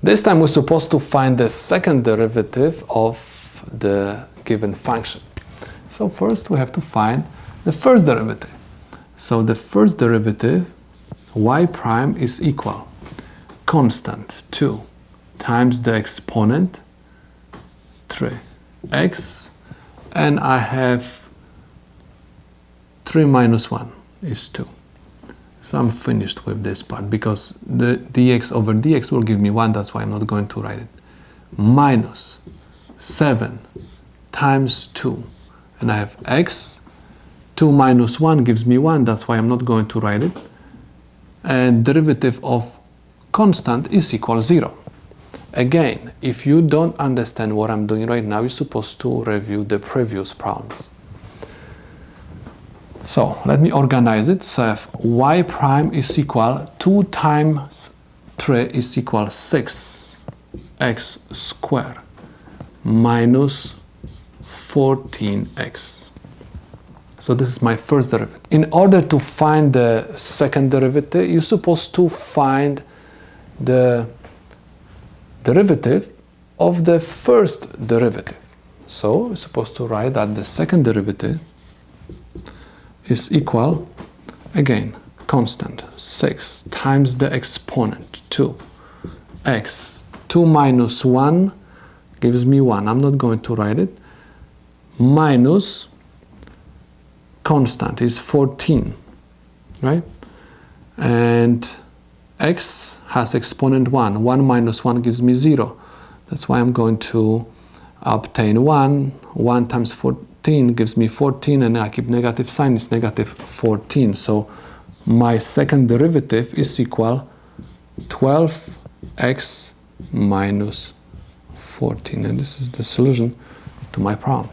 This time we're supposed to find the second derivative of the given function. So first we have to find the first derivative. So the first derivative, y prime, is equal constant 2 times the exponent 3x, and I have 3 minus 1 is 2. So I'm finished with this part because the dx over dx will give me 1, that's why I'm not going to write it. Minus 7 times 2, and I have x. 2 minus 1 gives me 1, that's why I'm not going to write it. And derivative of constant is equal 0. Again, if you don't understand what I'm doing right now, you're supposed to review the previous problems. So let me organize it. So I have y prime is equal 2 times 3 is equal 6x squared minus 14x. So this is my first derivative. In order to find the second derivative, you're supposed to find the derivative of the first derivative. So we're supposed to write that the second derivative is equal, again, constant 6 times the exponent 2x. 2 minus 1 gives me 1. I'm not going to write it. Minus constant is 14, right? And x has exponent 1. 1 minus 1 gives me 0. That's why I'm going to obtain 1. 1 times 14 gives me 14, and I keep negative sign, it's negative 14. So my second derivative is equal 12x minus 14. And this is the solution to my problem.